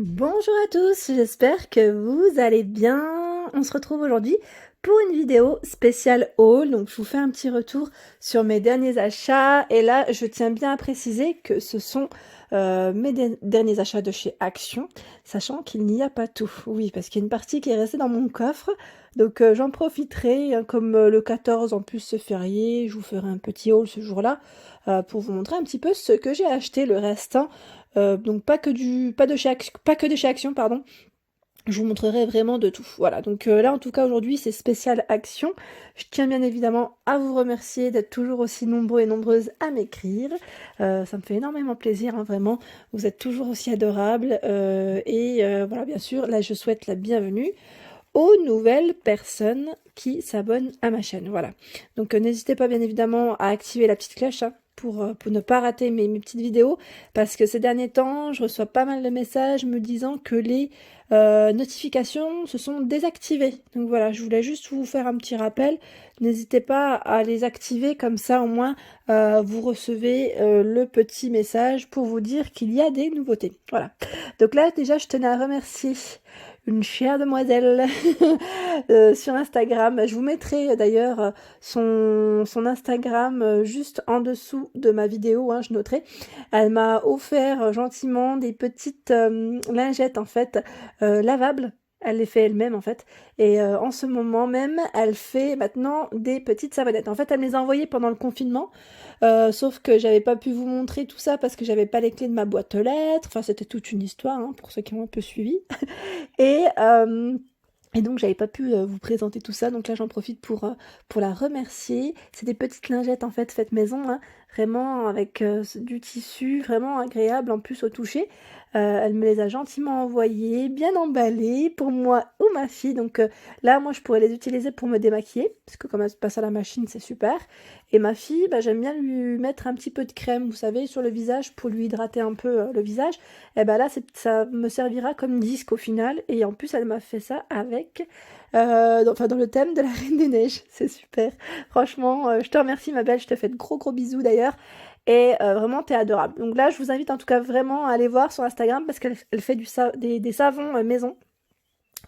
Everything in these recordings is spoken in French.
Bonjour à tous, j'espère que vous allez bien. On se retrouve aujourd'hui pour une vidéo spéciale haul. Donc je vous fais un petit retour sur mes derniers achats. Et là, je tiens bien à préciser que ce sont mes derniers achats de chez Action, sachant qu'il n'y a pas tout. Oui, parce qu'il y a une partie qui est restée dans mon coffre. Donc j'en profiterai, hein, comme le 14 en plus c'est férié, je vous ferai un petit haul ce jour-là pour vous montrer un petit peu ce que j'ai acheté, le restant. Donc pas que de chez Action, pardon. Je vous montrerai vraiment de tout. Voilà, donc là en tout cas aujourd'hui c'est spécial Action. Je tiens bien évidemment à vous remercier d'être toujours aussi nombreux et nombreuses à m'écrire. Ça me fait énormément plaisir, hein, vraiment. Vous êtes toujours aussi adorables. Voilà, bien sûr, là je souhaite la bienvenue aux nouvelles personnes qui s'abonnent à ma chaîne. Voilà. Donc n'hésitez pas bien évidemment à activer la petite cloche, hein, pour ne pas rater mes petites vidéos, parce que ces derniers temps, je reçois pas mal de messages me disant que les notifications se sont désactivées. Donc voilà, je voulais juste vous faire un petit rappel. N'hésitez pas à les activer, comme ça au moins vous recevez le petit message pour vous dire qu'il y a des nouveautés. Voilà. Donc là déjà, je tenais à remercier une chère demoiselle sur Instagram. Je vous mettrai d'ailleurs son Instagram juste en dessous de ma vidéo, hein, je noterai. Elle m'a offert gentiment des petites lingettes en fait lavables. Elle les fait elle-même en fait. Et en ce moment même, elle fait maintenant des petites savonnettes. En fait, elle me les a envoyées pendant le confinement. Sauf que j'avais pas pu vous montrer tout ça parce que j'avais pas les clés de ma boîte aux lettres. Enfin, c'était toute une histoire, hein, pour ceux qui ont un peu suivi. Et, euh, et donc j'avais pas pu vous présenter tout ça, donc là j'en profite pour la remercier. C'est des petites lingettes en fait faites maison, hein, vraiment avec du tissu, vraiment agréable en plus au toucher. Elle me les a gentiment envoyées, bien emballées pour moi ou ma fille. Donc là moi je pourrais les utiliser pour me démaquiller, parce que comme elle se passe à la machine c'est super. Et ma fille, bah, j'aime bien lui mettre un petit peu de crème, vous savez, sur le visage pour lui hydrater un peu le visage. Et ben là, ça me servira comme disque au final. Et en plus, elle m'a fait ça avec, dans le thème de la Reine des Neiges. C'est super. Franchement, je te remercie, ma belle. Je te fais de gros gros bisous d'ailleurs. Et vraiment, t'es adorable. Donc là, je vous invite en tout cas vraiment à aller voir sur Instagram parce qu'elle fait des savons maison.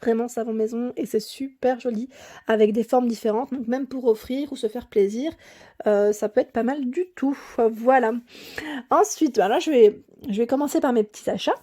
Vraiment savon maison et c'est super joli avec des formes différentes, donc même pour offrir ou se faire plaisir, ça peut être pas mal du tout. Voilà. Ensuite, voilà, je vais commencer par mes petits achats.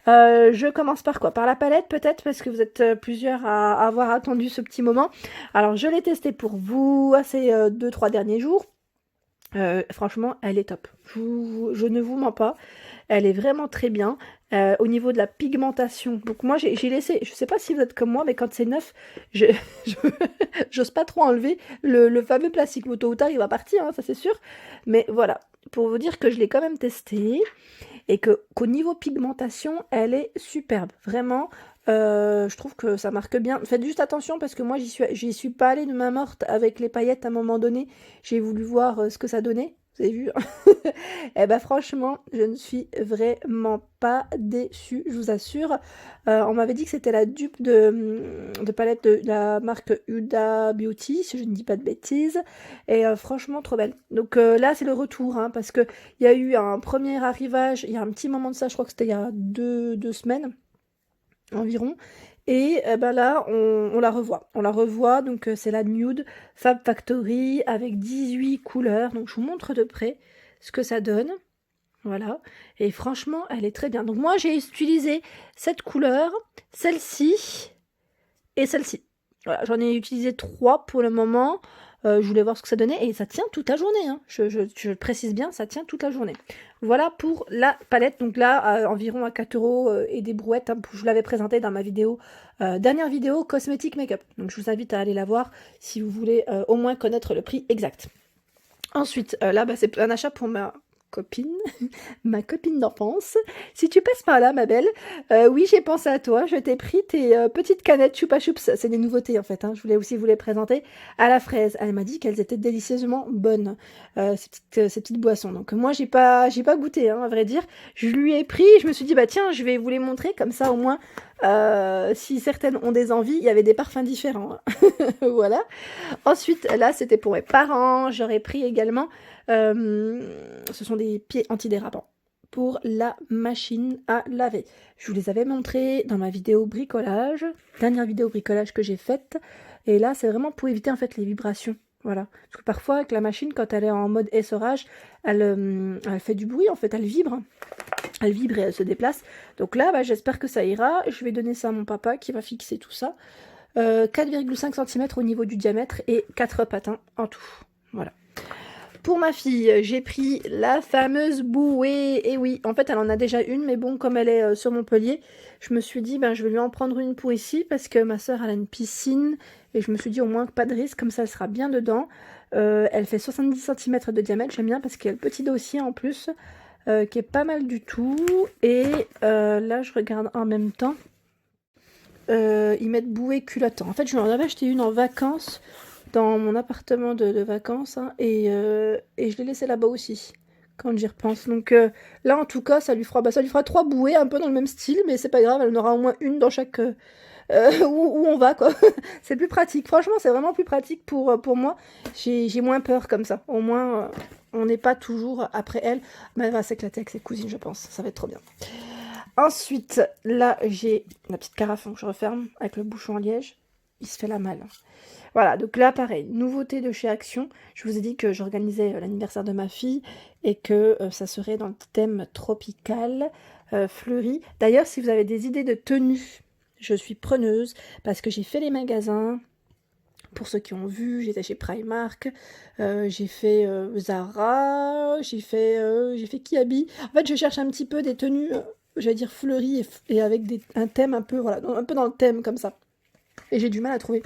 Je commence par quoi? Par la palette peut-être, parce que vous êtes plusieurs à avoir attendu ce petit moment. Alors je l'ai testée pour vous ces 2-3 derniers jours. Franchement, elle est top. Je ne vous mens pas. Elle est vraiment très bien. Au niveau de la pigmentation. Donc moi, j'ai laissé, je sais pas si vous êtes comme moi, mais quand c'est neuf, je je- j'ose pas trop enlever le fameux plastique. Tôt ou tard, il va partir, hein, ça c'est sûr. Mais voilà, pour vous dire que je l'ai quand même testé et qu'au niveau pigmentation, elle est superbe. Vraiment, je trouve que ça marque bien. Faites juste attention parce que moi, j'y suis pas allée de main morte avec les paillettes à un moment donné. J'ai voulu voir ce que ça donnait. Vous avez vu? Eh ben franchement, je ne suis vraiment pas déçue, je vous assure. On m'avait dit que c'était la dupe de palette de la marque Huda Beauty, si je ne dis pas de bêtises. Et franchement, trop belle. Donc là, c'est le retour, hein, parce que il y a eu un premier arrivage, il y a un petit moment de ça, je crois que c'était il y a deux semaines environ. Et ben là, on la revoit. On la revoit, donc c'est la Nude Fab Factory avec 18 couleurs. Donc je vous montre de près ce que ça donne. Voilà. Et franchement, elle est très bien. Donc moi, j'ai utilisé cette couleur, celle-ci et celle-ci. Voilà, j'en ai utilisé 3 pour le moment. Je voulais voir ce que ça donnait et ça tient toute la journée, hein. Je précise bien, ça tient toute la journée. Voilà pour la palette. Donc là, environ à 4 euros et des brouettes, hein. Je vous l'avais présenté dans ma vidéo, dernière vidéo cosmétique make-up. Donc je vous invite à aller la voir si vous voulez au moins connaître le prix exact. Ensuite, là, bah, c'est un achat pour ma copine, ma copine d'enfance. Si tu passes par là, ma belle, oui, j'ai pensé à toi. Je t'ai pris tes petites canettes Chupa Chups. C'est des nouveautés en fait, hein. Je voulais aussi vous les présenter à la fraise. Elle m'a dit qu'elles étaient délicieusement bonnes, ces petites boissons. Donc moi, j'ai pas goûté, hein, à vrai dire. Je lui ai pris. Je me suis dit, bah tiens, je vais vous les montrer comme ça au moins. Si certaines ont des envies, il y avait des parfums différents, hein. Voilà. Ensuite, là, c'était pour mes parents. J'aurais pris également, ce sont des pieds antidérapants pour la machine à laver. Je vous les avais montrés dans ma vidéo bricolage, dernière vidéo bricolage que j'ai faite. Et là, c'est vraiment pour éviter en fait les vibrations. Voilà. Parce que parfois, avec la machine, quand elle est en mode essorage, elle fait du bruit, en fait, elle vibre. Elle vibre et elle se déplace. Donc là, bah, j'espère que ça ira. Je vais donner ça à mon papa qui va fixer tout ça. 4,5 cm au niveau du diamètre et 4 patins en tout. Voilà. Pour ma fille, j'ai pris la fameuse bouée. Et oui, en fait, elle en a déjà une, mais bon, comme elle est sur Montpellier, je me suis dit, ben, je vais lui en prendre une pour ici, parce que ma soeur, elle a une piscine, et je me suis dit, au moins, pas de risque, comme ça, elle sera bien dedans. Elle fait 70 cm de diamètre, j'aime bien, parce qu'il y a le petit dossier en plus, qui est pas mal du tout. Et là, je regarde en même temps. Ils mettent bouée culotte. En fait, je lui en avais acheté une en vacances, dans mon appartement de vacances, hein, et je l'ai laissé là-bas aussi, quand j'y repense. Donc là, en tout cas, ça lui fera 3 bouées, un peu dans le même style, mais c'est pas grave, elle en aura au moins une dans chaque... où on va, quoi. C'est plus pratique. Franchement, c'est vraiment plus pratique pour moi. J'ai moins peur comme ça. Au moins, on n'est pas toujours après elle. Mais elle va s'éclater avec ses cousines, je pense. Ça va être trop bien. Ensuite, là, j'ai la petite carafe que je referme avec le bouchon en liège. Il se fait la malle. Voilà, donc là, pareil, nouveauté de chez Action. Je vous ai dit que j'organisais l'anniversaire de ma fille et que ça serait dans le thème tropical, fleuri. D'ailleurs, si vous avez des idées de tenues, je suis preneuse parce que j'ai fait les magasins. Pour ceux qui ont vu, j'étais chez Primark, j'ai fait Zara, j'ai fait Kiabi. En fait, je cherche un petit peu des tenues, j'allais dire fleuries et avec un thème un peu, voilà, un peu dans le thème comme ça. Et j'ai du mal à trouver.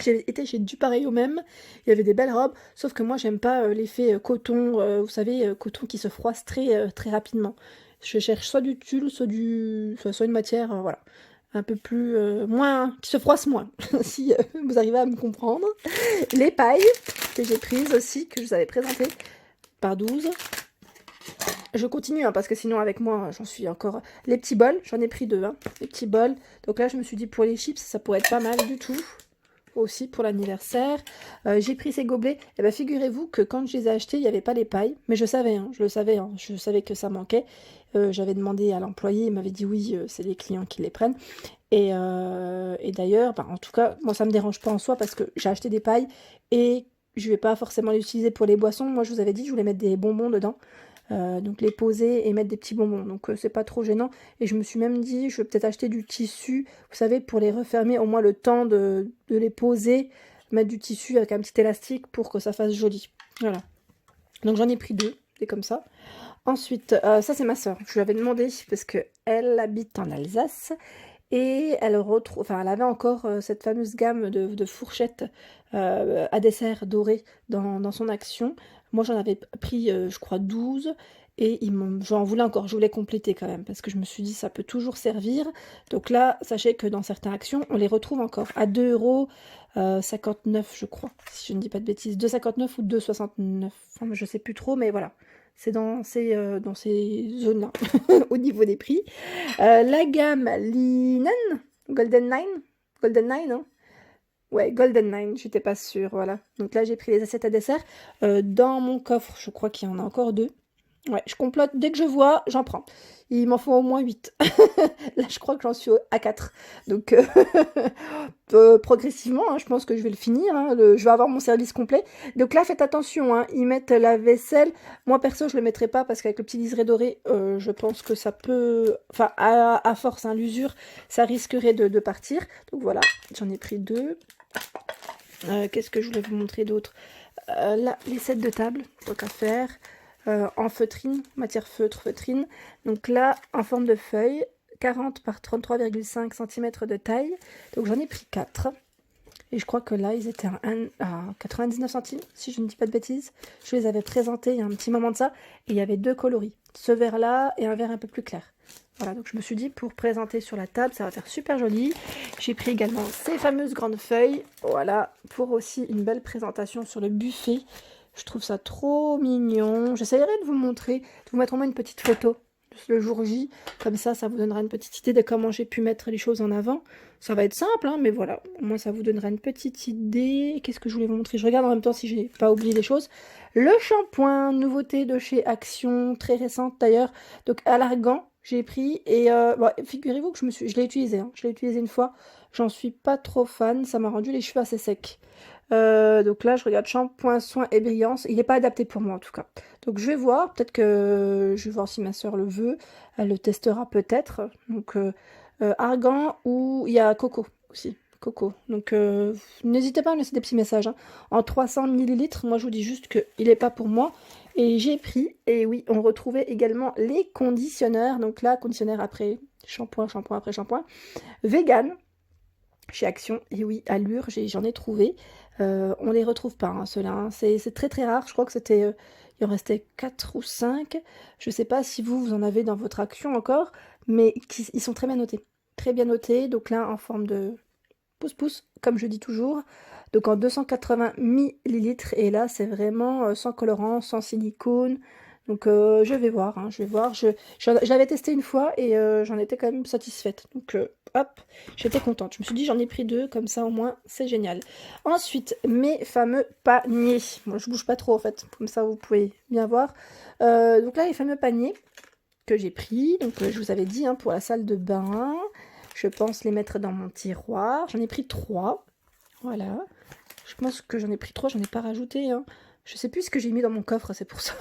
J'ai été chez Du Pareil au Même, il y avait des belles robes, sauf que moi j'aime pas l'effet coton, vous savez, coton qui se froisse très rapidement. Je cherche soit du tulle, soit une matière, voilà, un peu plus, moins, qui se froisse moins, si vous arrivez à me comprendre. Les pailles que j'ai prises aussi, que je vous avais présentées, par 12. Je continue, hein, parce que sinon avec moi, j'en suis encore... Les petits bols, j'en ai pris 2, hein, les petits bols. Donc là, je me suis dit pour les chips, ça pourrait être pas mal du tout. Aussi pour l'anniversaire. J'ai pris ces gobelets. Et bien figurez-vous que quand je les ai achetés, il n'y avait pas les pailles. Mais je savais, hein, je le savais, hein, je savais que ça manquait. J'avais demandé à l'employé, il m'avait dit oui, c'est les clients qui les prennent. Et d'ailleurs, bah, en tout cas, moi ça me dérange pas en soi parce que j'ai acheté des pailles et je vais pas forcément les utiliser pour les boissons. Moi je vous avais dit, je voulais mettre des bonbons dedans. Donc les poser et mettre des petits bonbons, donc c'est pas trop gênant. Et je me suis même dit, je vais peut-être acheter du tissu, vous savez, pour les refermer, au moins le temps de les poser, mettre du tissu avec un petit élastique pour que ça fasse joli. Voilà, donc j'en ai pris 2, des comme ça. Ensuite, ça c'est ma soeur, je lui avais demandé parce que elle habite en Alsace et elle avait encore cette fameuse gamme de fourchettes à dessert doré dans son Action. Moi, j'en avais pris, je crois, 12. Et j'en voulais encore, je voulais compléter quand même. Parce que je me suis dit, ça peut toujours servir. Donc là, sachez que dans certaines Actions, on les retrouve encore à 2,59 €, je crois. Si je ne dis pas de bêtises. 2,59 ou 2,69. Enfin, je ne sais plus trop, mais voilà. C'est dans ces zones-là, au niveau des prix. La gamme Linen, Golden Nine, hein. Ouais, Golden Nine, j'étais pas sûre, voilà. Donc là, j'ai pris les assiettes à dessert. Dans mon coffre, je crois qu'il y en a encore 2. Ouais, je complote, dès que je vois, j'en prends. Il m'en faut au moins 8. Là, je crois que j'en suis à 4. Donc, progressivement, hein, je pense que je vais le finir. Hein, je vais avoir mon service complet. Donc là, faites attention, hein, ils mettent la vaisselle. Moi, perso, je le mettrai pas parce qu'avec le petit liseré doré, je pense que ça peut... Enfin, à force, hein, l'usure, ça risquerait de partir. Donc voilà, j'en ai pris 2. Qu'est-ce que je voulais vous montrer d'autre? Là, les sets de table, tant qu'à faire. En feutrine, matière feutrine. Donc là, en forme de feuille, 40 par 33,5 cm de taille. Donc j'en ai pris 4. Et je crois que là, ils étaient à 99 centimes, si je ne dis pas de bêtises. Je les avais présentés il y a un petit moment de ça. Et il y avait 2 coloris. Ce vert-là et un vert un peu plus clair. Voilà, donc je me suis dit, pour présenter sur la table, ça va faire super joli. J'ai pris également ces fameuses grandes feuilles. Voilà, pour aussi une belle présentation sur le buffet. Je trouve ça trop mignon. J'essayerai de vous montrer, de vous mettre au moins une petite photo plus le jour J. Comme ça vous donnera une petite idée de comment j'ai pu mettre les choses en avant. Ça va être simple, hein, mais voilà. Au moins, ça vous donnera une petite idée. Qu'est-ce que je voulais vous montrer? Je regarde en même temps si j'ai pas oublié des choses. Le shampoing, nouveauté de chez Action, très récente d'ailleurs. Donc, à l'argan, j'ai pris. Et bon, figurez-vous que je l'ai utilisé. Hein. Je l'ai utilisé une fois. J'en suis pas trop fan. Ça m'a rendu les cheveux assez secs. Donc là, je regarde shampoing, soin et brillance. Il n'est pas adapté pour moi en tout cas. Donc je vais voir. Peut-être que je vais voir si ma soeur le veut. Elle le testera peut-être. Donc argan ou il y a coco aussi. Coco. Donc n'hésitez pas à me laisser des petits messages. Hein. En 300 millilitres, moi je vous dis juste qu'il n'est pas pour moi. Et j'ai pris, et oui, on retrouvait également les conditionneurs. Donc là, conditionnaire après shampoing, shampoing après shampoing. Vegan chez Action, et oui, Allure, j'en ai trouvé. On les retrouve pas, hein, ceux-là. Hein. C'est très très rare. Je crois que c'était. Il en restait 4 ou 5. Je sais pas si vous en avez dans votre Action encore, mais ils sont très bien notés. Très bien notés. Donc là, en forme de pouce-pouce, comme je dis toujours. Donc en 280 millilitres. Et là, c'est vraiment sans colorant, sans silicone. Donc je vais voir, hein, je vais voir. J'avais testé une fois et j'en étais quand même satisfaite. Donc hop, j'étais contente. Je me suis dit j'en ai pris 2, comme ça au moins c'est génial. Ensuite, mes fameux paniers. Moi je bouge pas trop en fait, comme ça vous pouvez bien voir. Donc là les fameux paniers que j'ai pris. Donc je vous avais dit hein, pour la salle de bain. Je pense les mettre dans mon tiroir. J'en ai pris 3. Voilà. Je pense que j'en ai pris 3, j'en ai pas rajouté. Hein. Je sais plus ce que j'ai mis dans mon coffre, c'est pour ça.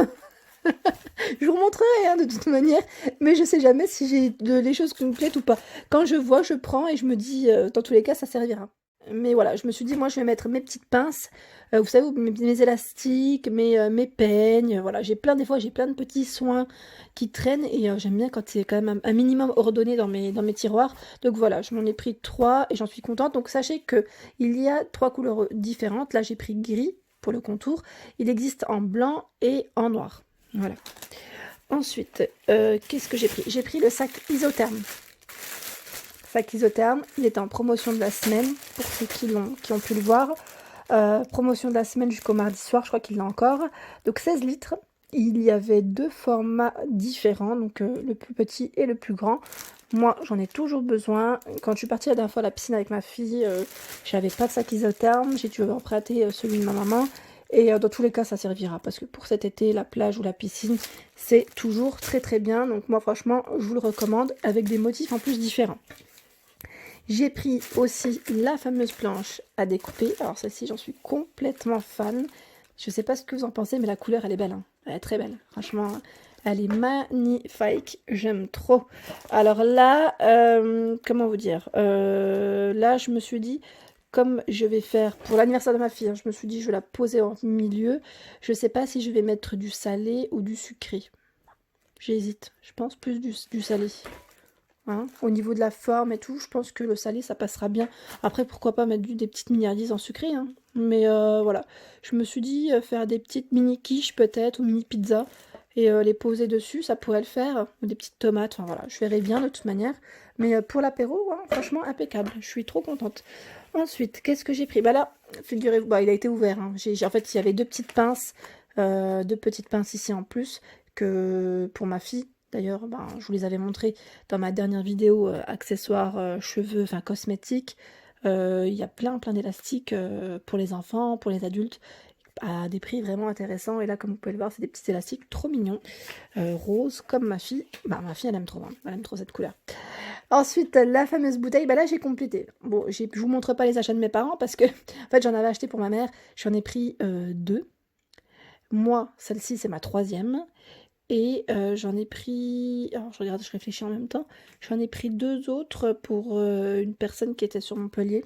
Je vous remontrerai hein, de toute manière, mais je sais jamais si j'ai les choses qui me plaisent ou pas. Quand je vois, je prends et je me dis, dans tous les cas, ça servira. Mais voilà, je me suis dit, moi, je vais mettre mes petites pinces, vous savez, mes élastiques, mes peignes, voilà. Des fois, j'ai plein de petits soins qui traînent et j'aime bien quand c'est quand même un minimum ordonné dans mes tiroirs. Donc voilà, je m'en ai pris 3 et j'en suis contente. Donc sachez que il y a 3 couleurs différentes. Là, j'ai pris gris pour le contour. Il existe en blanc et en noir. Voilà. Ensuite, qu'est-ce que j'ai pris? J'ai pris le sac isotherme. Sac isotherme, il était en promotion de la semaine, pour ceux qui ont pu le voir. Promotion de la semaine jusqu'au mardi soir, je crois qu'il l'a encore. Donc 16 litres. Il y avait 2 formats différents, donc le plus petit et le plus grand. Moi, j'en ai toujours besoin. Quand je suis partie la dernière fois à la piscine avec ma fille, j'avais pas de sac isotherme. J'ai dû emprunter celui de ma maman. Et dans tous les cas, ça servira. Parce que pour cet été, la plage ou la piscine, c'est toujours très très bien. Donc moi, franchement, je vous le recommande avec des motifs en plus différents. J'ai pris aussi la fameuse planche à découper. Alors celle-ci, j'en suis complètement fan. Je sais pas ce que vous en pensez, mais la couleur, elle est belle. Hein. Elle est très belle. Franchement, elle est magnifique. J'aime trop. Alors là, comment vous dire là, je me suis dit, comme je vais faire pour l'anniversaire de ma fille, hein, je me suis dit, je vais la poser en milieu. Je sais pas si je vais mettre du salé ou du sucré. J'hésite. Je pense plus du salé. Hein, au niveau de la forme et tout, je pense que le salé, ça passera bien. Après, pourquoi pas mettre des petites mignardises en sucré. Hein. Mais voilà, je me suis dit faire des petites mini quiches peut-être, ou mini pizzas, et les poser dessus, ça pourrait le faire. Ou des petites tomates, enfin voilà, je verrai bien de toute manière. Mais pour l'apéro, hein, franchement, impeccable. Je suis trop contente. Ensuite, qu'est-ce que j'ai pris? Bah là, figurez-vous, bah, il a été ouvert. Hein. En fait, il y avait 2 petites pinces, 2 petites pinces ici en plus, que pour ma fille. D'ailleurs, ben, je vous les avais montrés dans ma dernière vidéo accessoires, cheveux, enfin cosmétiques. Il y a plein d'élastiques pour les enfants, pour les adultes, à des prix vraiment intéressants. Et là, comme vous pouvez le voir, c'est des petits élastiques trop mignons, roses, comme ma fille. Bah, ma fille, elle aime trop, hein. Elle aime trop cette couleur. Ensuite, la fameuse bouteille, bah là, j'ai complété. Bon, je vous montre pas les achats de mes parents parce que, en fait, j'en avais acheté pour ma mère. J'en ai pris 2. Moi, celle-ci, c'est ma 3e. Et j'en ai pris, alors je regarde, je réfléchis en même temps, j'en ai pris 2 autres pour une personne qui était sur Montpellier,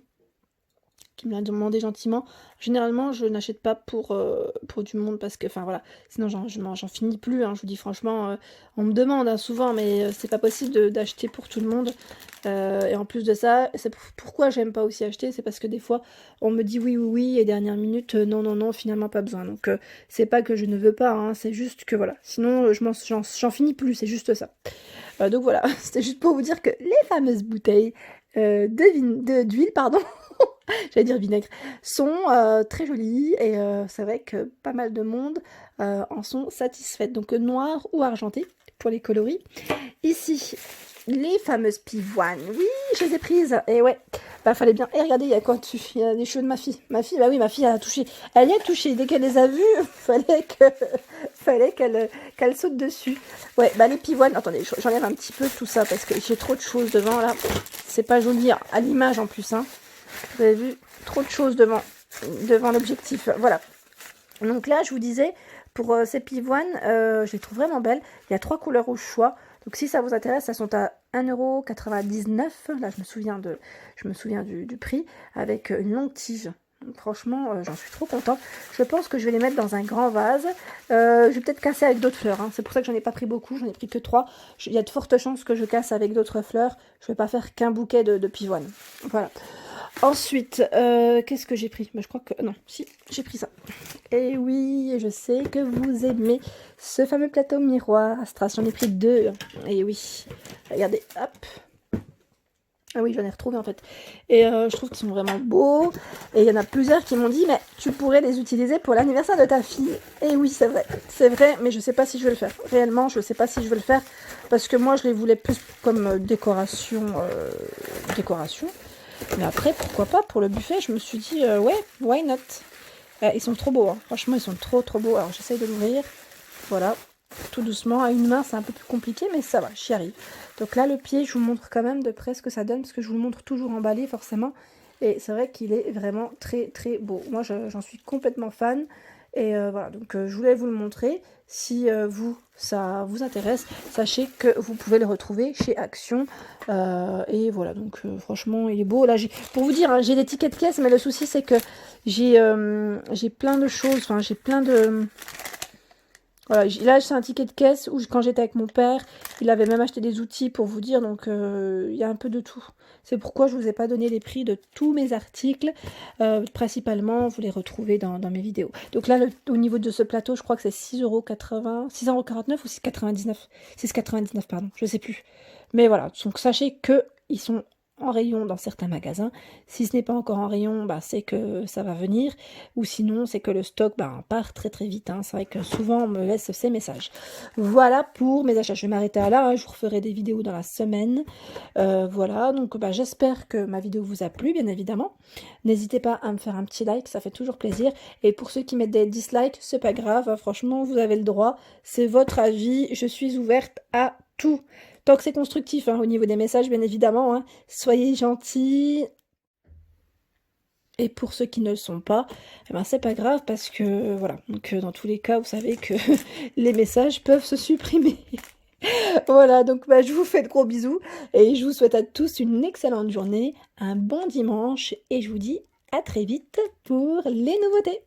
qui me l'a demandé gentiment. Généralement, je n'achète pas pour du monde parce que, enfin voilà, sinon j'en finis plus. Hein, je vous dis franchement, on me demande hein, souvent, mais c'est pas possible d'acheter pour tout le monde. Et en plus de ça, c'est pourquoi j'aime pas aussi acheter, c'est parce que des fois, on me dit oui, oui, oui, et dernière minute, non, non, non, finalement pas besoin. Donc c'est pas que je ne veux pas, hein, c'est juste que voilà. Sinon, j'en finis plus, c'est juste ça. Donc voilà, c'était juste pour vous dire que les fameuses bouteilles d'huile, pardon. J'allais dire vinaigre, sont très jolies et c'est vrai que pas mal de monde en sont satisfaites. Donc noir ou argenté, pour les coloris. Ici, les fameuses pivoines. Oui, je les ai prises. Et ouais, bah fallait bien. Et regardez, il y a quoi dessus? Il y a les cheveux de ma fille. Ma fille, bah oui, ma fille elle a touché. Elle y a touché. Dès qu'elle les a vus, fallait qu'elle saute dessus. Ouais, bah les pivoines. Attendez, j'enlève un petit peu tout ça parce que j'ai trop de choses devant là. C'est pas joli à l'image en plus. Hein. Vous avez vu, trop de choses devant l'objectif. Voilà. Donc là, je vous disais, pour ces pivoines, je les trouve vraiment belles. Il y a 3 couleurs au choix. Donc si ça vous intéresse, elles sont à 1,99 €. Là, je me souviens du prix, avec une longue tige. Donc, franchement, j'en suis trop contente. Je pense que je vais les mettre dans un grand vase. Je vais peut-être casser avec d'autres fleurs. Hein. C'est pour ça que j'en ai pas pris beaucoup. J'en ai pris que 3. Il y a de fortes chances que je casse avec d'autres fleurs. Je vais pas faire qu'un bouquet de pivoines. Voilà. Ensuite, qu'est-ce que j'ai pris? Je crois que... Non, si, j'ai pris ça. Et oui, je sais que vous aimez ce fameux plateau miroir Astras. J'en ai pris 2. Et oui, regardez, hop. Ah oui, j'en ai retrouvé en fait. Et je trouve qu'ils sont vraiment beaux. Et il y en a plusieurs qui m'ont dit, mais tu pourrais les utiliser pour l'anniversaire de ta fille. Et oui, c'est vrai. C'est vrai, mais je ne sais pas si je vais le faire. Réellement, je ne sais pas si je vais le faire. Parce que moi, je les voulais plus comme décoration. Mais après, pourquoi pas, pour le buffet, je me suis dit, ouais, why not? Ils sont trop beaux, hein. Franchement, ils sont trop beaux. Alors, j'essaye de l'ouvrir. Voilà, tout doucement. À une main, c'est un peu plus compliqué, mais ça va, j'y arrive. Donc là, le pied, je vous montre quand même de près ce que ça donne, parce que je vous le montre toujours emballé, forcément. Et c'est vrai qu'il est vraiment très beau. Moi, j'en suis complètement fan. Et voilà, donc je voulais vous le montrer. Si ça vous intéresse, sachez que vous pouvez le retrouver chez Action. Et voilà, donc franchement, il est beau. Là, pour vous dire, hein, j'ai des tickets de caisse, mais le souci, c'est que j'ai plein de choses. Enfin, j'ai plein de... Voilà, là, c'est un ticket de caisse où, quand j'étais avec mon père, il avait même acheté des outils pour vous dire. Donc, il y a un peu de tout. C'est pourquoi je ne vous ai pas donné les prix de tous mes articles. Principalement, vous les retrouvez dans mes vidéos. Donc là, au niveau de ce plateau, je crois que c'est 6,49 € ou 6,99 €. 6,99 €, pardon, je ne sais plus. Mais voilà, donc sachez qu'ils sont en rayon dans certains magasins. Si ce n'est pas encore en rayon, bah, c'est que ça va venir. Ou sinon, c'est que le stock part très vite. Hein. C'est vrai que souvent, on me laisse ces messages. Voilà pour mes achats. Je vais m'arrêter là. Hein. Je vous referai des vidéos dans la semaine. Voilà, donc j'espère que ma vidéo vous a plu, bien évidemment. N'hésitez pas à me faire un petit like, ça fait toujours plaisir. Et pour ceux qui mettent des dislikes, c'est pas grave. Hein. Franchement, vous avez le droit. C'est votre avis. Je suis ouverte à tout. Tant que c'est constructif, hein, au niveau des messages, bien évidemment. Hein. Soyez gentils. Et pour ceux qui ne le sont pas, eh ben, c'est pas grave parce que, voilà. Donc, dans tous les cas, vous savez que les messages peuvent se supprimer. Voilà, donc je vous fais de gros bisous. Et je vous souhaite à tous une excellente journée, un bon dimanche. Et je vous dis à très vite pour les nouveautés.